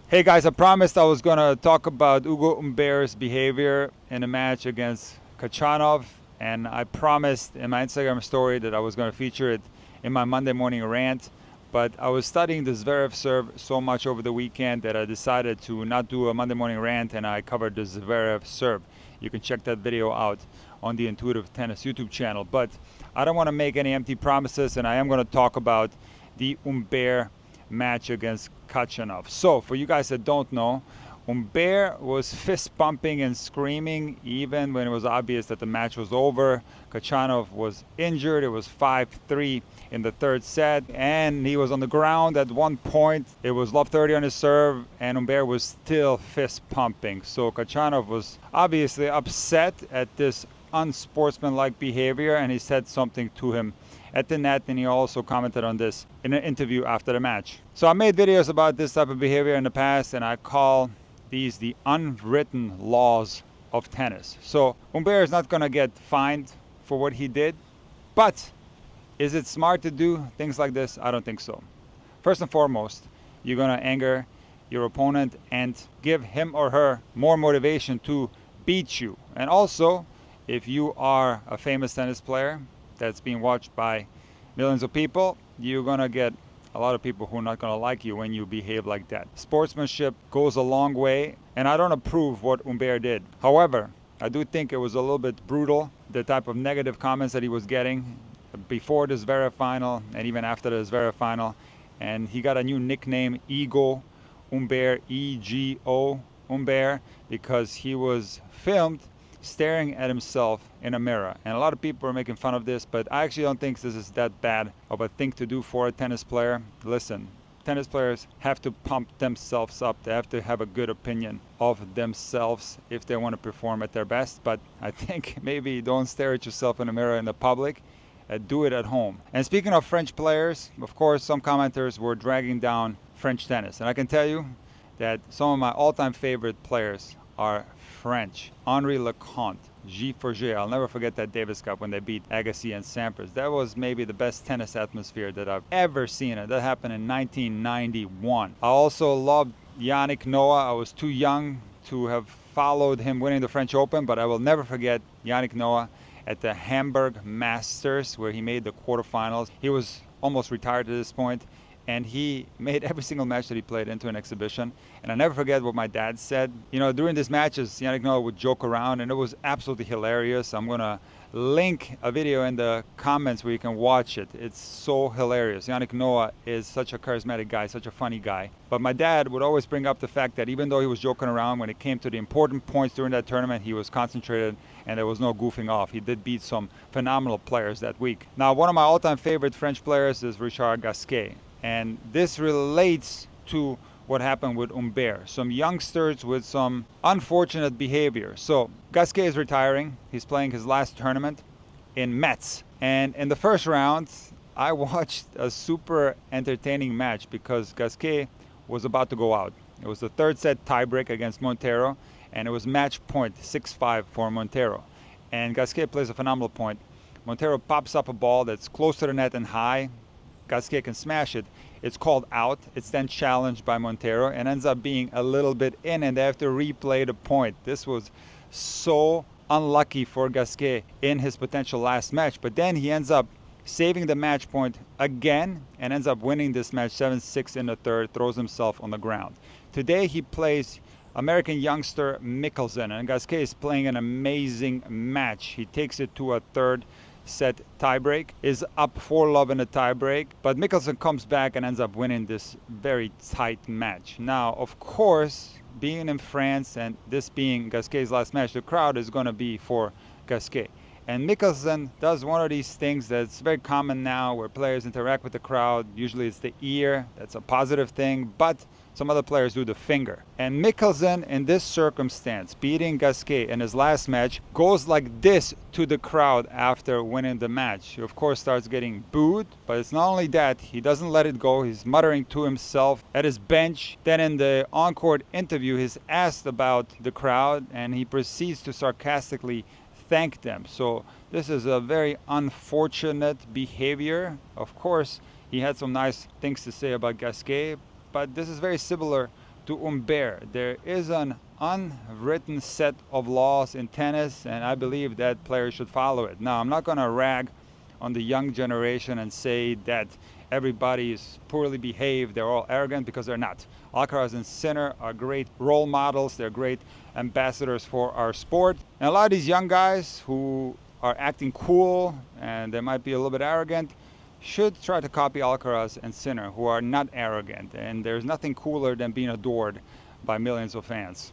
Hey guys, I promised I was going to talk about Ugo Humbert's behavior in a match against Khachanov, and I promised in my Instagram story that I was going to feature it in my Monday morning rant. But I was studying the Zverev serve so much over the weekend that I decided to not do a Monday morning rant, and I covered the Zverev serve. You can check that video out on the Intuitive Tennis YouTube channel. But I don't want to make any empty promises, and I am going to talk about the Humbert match against Khachanov. So, for you guys that don't know, Humbert was fist pumping and screaming even when it was obvious that the match was over. Khachanov was injured. It was 5-3 in the third set, and he was on the ground at one point. It was love 30 on his serve, and Humbert was still fist pumping. So Khachanov was obviously upset at this unsportsmanlike behavior, and he said something to him at the net, and he also commented on this in an interview after the match. So I made videos about this type of behavior in the past, and I call these the unwritten laws of tennis. So Humbert is not going to get fined for what he did, but is it smart to do things like this? I don't think so. First and foremost, you're going to anger your opponent and give him or her more motivation to beat you. And also, if you are a famous tennis player that's being watched by millions of people, you're going to get a lot of people who are not going to like you when you behave like that. Sportsmanship goes a long way, and I don't approve what Humbert did. However, I do think it was a little bit brutal, the type of negative comments that he was getting before the Zverev final and even after the Zverev final. And he got a new nickname, Ego Humbert, E-G-O Humbert, because he was filmed staring at himself in a mirror. And a lot of people are making fun of this, but I actually don't think this is that bad of a thing to do for a tennis player. Listen, tennis players have to pump themselves up. They have to have a good opinion of themselves if they want to perform at their best. But I think maybe don't stare at yourself in the mirror in the public. Do it at home. And speaking of French players, of course, some commenters were dragging down French tennis. And I can tell you that some of my all-time favorite players are French. Henri Leconte, G for G. I'll never forget that Davis Cup when they beat Agassi and Sampras. That was maybe the best tennis atmosphere that I've ever seen. And that happened in 1991. I also loved Yannick Noah. I was too young to have followed him winning the French Open, but I will never forget Yannick Noah at the Hamburg Masters, where he made the quarterfinals. He was almost retired at this point, and he made every single match that he played into an exhibition. And I never forget what my dad said. You know, during these matches, Yannick Noah would joke around, and it was absolutely hilarious. I'm going to link a video in the comments where you can watch it. It's so hilarious. Yannick Noah is such a charismatic guy, such a funny guy. But my dad would always bring up the fact that even though he was joking around, when it came to the important points during that tournament, he was concentrated and there was no goofing off. He did beat some phenomenal players that week. Now, one of my all-time favorite French players is Richard Gasquet. And this relates to what happened with Humbert. Some youngsters with some unfortunate behavior. So Gasquet is retiring. He's playing his last tournament in Metz. And in the first round, I watched a super entertaining match because Gasquet was about to go out. It was the third set tiebreak against Montero, and it was match point 6-5 for Montero. And Gasquet plays a phenomenal point. Montero pops up a ball that's close to the net and high. Gasquet can smash it. It's called out. It's then challenged by Montero and ends up being a little bit in, and they have to replay the point. This was so unlucky for Gasquet in his potential last match, but then he ends up saving the match point again and ends up winning this match 7-6 in the third, throws himself on the ground. Today he plays American youngster Michelsen, and Gasquet is playing an amazing match. He takes it to a third set tiebreak, is up 4-love in the tiebreak, but Michelsen comes back and ends up winning this very tight match. Now, of course, being in France and this being Gasquet's last match, the crowd is going to be for Gasquet. And Michelsen does one of these things that's very common now where players interact with the crowd. Usually it's the ear. That's a positive thing, but some other players do the finger. And Michelsen, in this circumstance, beating Gasquet in his last match, goes like this to the crowd after winning the match. He, of course, starts getting booed, but it's not only that. He doesn't let it go. He's muttering to himself at his bench. Then in the on-court interview, he's asked about the crowd, and he proceeds to sarcastically thank them. So this is a very unfortunate behavior. Of course, he had some nice things to say about Gasquet, but this is very similar to Humbert. There is an unwritten set of laws in tennis, and I believe that players should follow it. Now, I'm not going to rag on the young generation and say that everybody is poorly behaved, they're all arrogant, because they're not. Alcaraz and Sinner are great role models, they're great ambassadors for our sport. And a lot of these young guys who are acting cool and they might be a little bit arrogant should try to copy Alcaraz and Sinner, who are not arrogant. And there's nothing cooler than being adored by millions of fans.